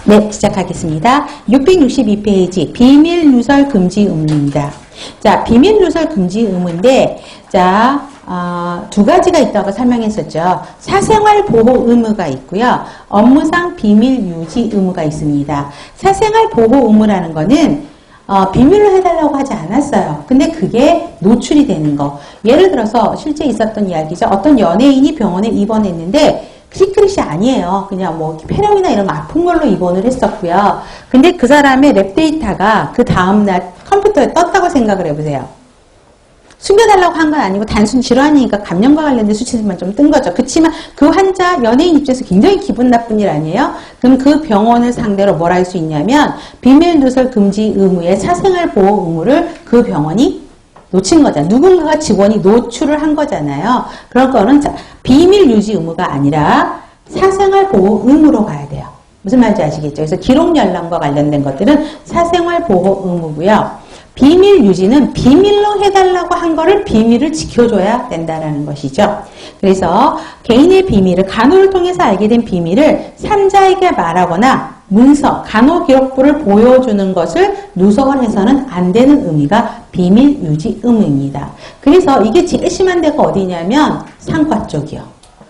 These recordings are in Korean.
네, 시작하겠습니다. 662페이지 비밀 누설 금지 의무입니다. 자, 비밀 누설 금지 의무인데, 자, 두 가지가 있다고 설명했었죠. 사생활 보호 의무가 있고요. 업무상 비밀 유지 의무가 있습니다. 사생활 보호 의무라는 거는 비밀로 해달라고 하지 않았어요. 근데 그게 노출이 되는 거. 예를 들어서 실제 있었던 이야기죠. 어떤 연예인이 병원에 입원했는데 시크릿이 아니에요. 그냥 뭐 폐렴이나 이런 아픈 걸로 입원을 했었고요. 근데 그 사람의 랩 데이터가 그 다음날 컴퓨터에 떴다고 생각을 해보세요. 숨겨달라고 한 건 아니고 단순 질환이니까 감염과 관련된 수치들만 좀 뜬 거죠. 그렇지만 그 환자, 연예인 입장에서 굉장히 기분 나쁜 일 아니에요? 그럼 그 병원을 상대로 뭘 할 수 있냐면 비밀 누설 금지 의무의 사생활 보호 의무를 그 병원이 놓친 거잖아요. 누군가가 직원이 노출을 한 거잖아요. 그런 거는 비밀 유지 의무가 아니라 사생활 보호 의무로 가야 돼요. 무슨 말인지 아시겠죠? 그래서 기록 열람과 관련된 것들은 사생활 보호 의무고요. 비밀 유지는 비밀로 해달라고 한 거를 비밀을 지켜줘야 된다는 것이죠. 그래서 개인의 비밀을 간호를 통해서 알게 된 비밀을 3자에게 말하거나 문서, 간호기록부를 보여주는 것을 누설해서는 안 되는 의미가 비밀 유지 의무입니다. 그래서 이게 제일 심한 데가 어디냐면 상과 쪽이요.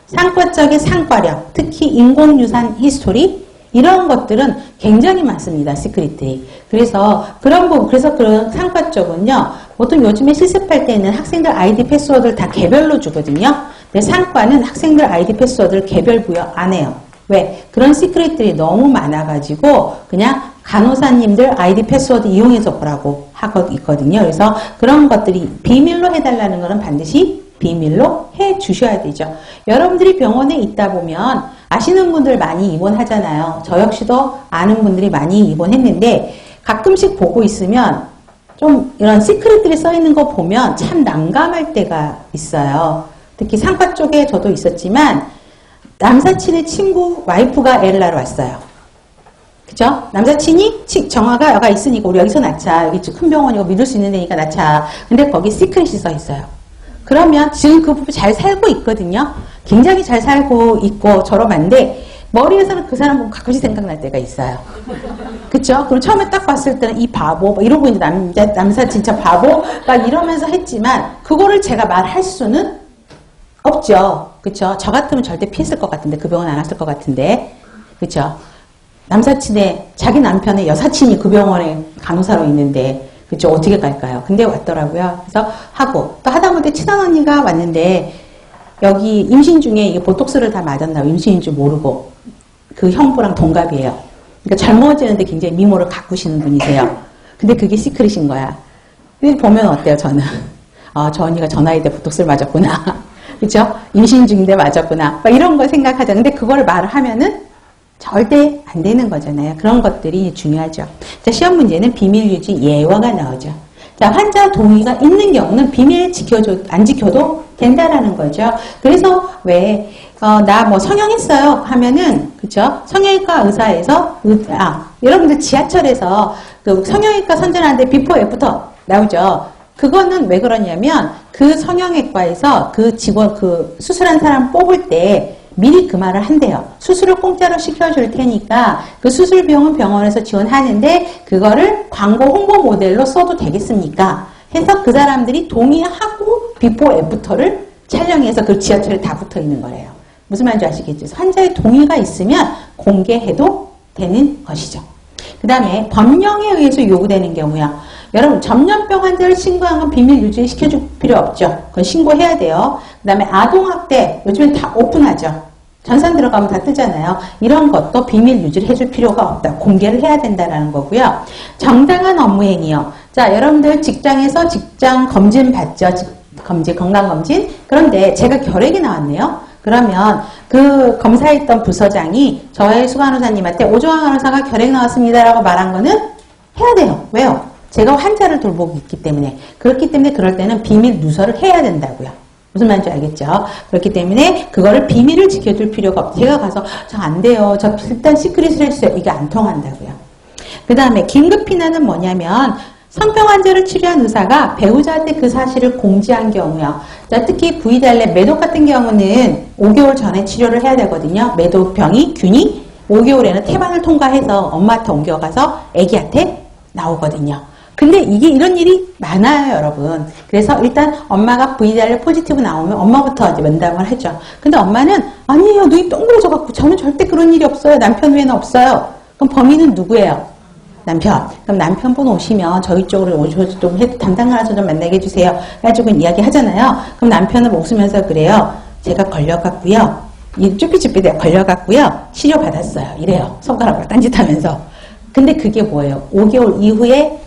상과 쪽의 상과력, 특히 인공유산 히스토리 이런 것들은 굉장히 많습니다. 시크릿들이. 그래서 그런 상과 쪽은요. 보통 요즘에 실습할 때는 학생들 아이디 패스워드를 다 개별로 주거든요. 근데 상과는 학생들 아이디 패스워드를 개별 부여 안 해요. 왜? 그런 시크릿들이 너무 많아가지고 그냥 간호사님들 아이디 패스워드 이용해서 보라고 하고 있거든요. 그래서 그런 것들이 비밀로 해달라는 거는 반드시 비밀로 해 주셔야 되죠. 여러분들이 병원에 있다 보면 아시는 분들 많이 입원하잖아요. 저 역시도 아는 분들이 많이 입원했는데 가끔씩 보고 있으면 좀 이런 시크릿들이 써있는 거 보면 참 난감할 때가 있어요. 특히 상과 쪽에 저도 있었지만 남사친의 친구 와이프가 애를 낳으러 왔어요. 그죠? 남사친이 정화가 있으니까 우리 여기서 낳자. 여기 큰 병원이고 믿을 수 있는 데니까 낳자. 근데 거기 시크릿이 써 있어요. 그러면 지금 그 부부 잘 살고 있거든요. 굉장히 잘 살고 있고 저렴한데 머리에서는 그 사람 보면 가끔씩 생각날 때가 있어요. 그쵸? 그럼 처음에 딱 봤을 때는 이 바보 막 이러고 이제 남사 진짜 바보 막 이러면서 했지만 그거를 제가 말할 수는 없죠. 그쵸? 저 같으면 절대 피했을 것 같은데 그 병원 안 왔을 것 같은데 그쵸? 남사친의 자기 남편의 여사친이 그 병원에 간호사로 있는데 그쵸? 어떻게 갈까요? 근데 왔더라고요. 그래서 하고 또 하다못해 친한 언니가 왔는데 여기 임신 중에 이게 보톡스를 다 맞았나 임신인 줄 모르고 그 형부랑 동갑이에요. 그러니까 젊어지는데 굉장히 미모를 가꾸시는 분이세요. 근데 그게 시크릿인 거야. 근데 보면 어때요? 저는 저 언니가 저 나이 때 보톡스를 맞았구나. 그렇죠? 임신 중인데 맞았구나. 막 이런 걸 생각하죠. 근데 그걸 말을 하면은 절대 안 되는 거잖아요. 그런 것들이 중요하죠. 자, 시험 문제는 비밀 유지 예화가 나오죠. 자, 환자 동의가 있는 경우는 비밀 안 지켜도 된다라는 거죠. 그래서 왜 나 뭐 성형했어요 하면은 그쵸? 성형외과 의사에서 여러분들 지하철에서 그 성형외과 선전하는데 비포 애프터 나오죠. 그거는 왜 그러냐면 그 성형외과에서 그 직원 그 수술한 사람 뽑을 때 미리 그 말을 한대요. 수술을 공짜로 시켜줄 테니까 그 수술 비용은 병원에서 지원하는데 그거를 광고 홍보 모델로 써도 되겠습니까? 해서 그 사람들이 동의하고 비포 애프터를 촬영해서 그 지하철에 다 붙어 있는 거래요. 무슨 말인지 아시겠죠? 환자의 동의가 있으면 공개해도 되는 것이죠. 그 다음에 법령에 의해서 요구되는 경우요. 여러분 전염병 환자를 신고한 건 비밀 유지 시켜줄 필요 없죠. 그건 신고해야 돼요. 그 다음에 아동학대 요즘엔 다 오픈하죠. 전산 들어가면 다 뜨잖아요. 이런 것도 비밀 유지를 해줄 필요가 없다. 공개를 해야 된다는 거고요. 정당한 업무행위요. 자, 여러분들 직장에서 직장 검진 받죠. 건강검진. 그런데 제가 결핵이 나왔네요. 그러면 그 검사했던 부서장이 저의 수간호사님한테 오종환 간호사가 결핵 나왔습니다라고 말한 거는 해야 돼요. 왜요? 제가 환자를 돌보고 있기 때문에. 그렇기 때문에 그럴 때는 비밀 누설을 해야 된다고요. 무슨 말인지 알겠죠? 그렇기 때문에 그거를 비밀을 지켜줄 필요가 없어요. 제가 가서 저 안 돼요. 저 일단 시크릿을 해주세요. 이게 안 통한다고요. 그 다음에 긴급피난은 뭐냐면 성병 환자를 치료한 의사가 배우자한테 그 사실을 공지한 경우요. 자, 특히 부위달래 매독 같은 경우는 5개월 전에 치료를 해야 되거든요. 매독병이 균이 5개월에는 태반을 통과해서 엄마한테 옮겨가서 아기한테 나오거든요. 근데 이게 이런 일이 많아요, 여러분. 그래서 일단 엄마가 VDR 포지티브 나오면 엄마부터 이제 면담을 하죠. 근데 엄마는 아니에요, 눈이 동그래져갖고 저는 절대 그런 일이 없어요. 남편 외에는 없어요. 그럼 범인은 누구예요? 남편. 그럼 남편분 오시면 저희 쪽으로 오셔서 좀 담당하셔서 좀 만나게 해주세요. 가지고 이야기 하잖아요. 그럼 남편은 웃으면서 그래요. 제가 걸려갔고요. 이 쭈삐쭈삐 내가 걸려갔고요. 치료 받았어요. 이래요. 손가락으로 딴짓하면서. 근데 그게 뭐예요? 5개월 이후에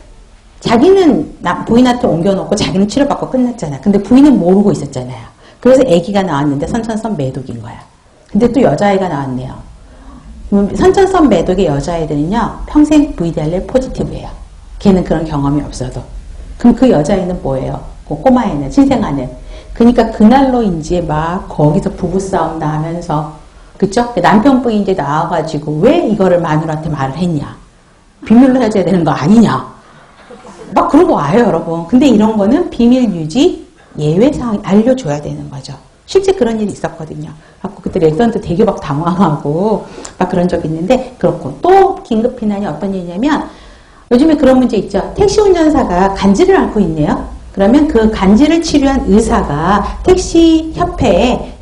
자기는 부인한테 옮겨놓고 자기는 치료받고 끝났잖아. 근데 부인은 모르고 있었잖아요. 그래서 아기가 나왔는데 선천성 매독인 거야. 근데 또 여자아이가 나왔네요. 선천성 매독의 여자아이들은요, 평생 VDRL 포지티브예요. 걔는 그런 경험이 없어도. 그럼 그 여자아이는 뭐예요? 그 꼬마애는, 신생아는. 그러니까 그날로인지 막 거기서 부부싸움 나면서, 그쵸? 남편분이 이제 나와가지고 왜 이거를 마누라한테 말을 했냐? 비밀로 해줘야 되는 거 아니냐? 막 그러고 와요, 여러분. 근데 이런 거는 비밀 유지 예외사항 알려줘야 되는 거죠. 실제 그런 일이 있었거든요. 그때 레전드 되게 막 당황하고 막 그런 적이 있는데, 그렇고 또 긴급 비난이 어떤 일이냐면, 요즘에 그런 문제 있죠. 택시 운전사가 간지를 앓고 있네요. 그러면 그 간지를 치료한 의사가 택시 협회에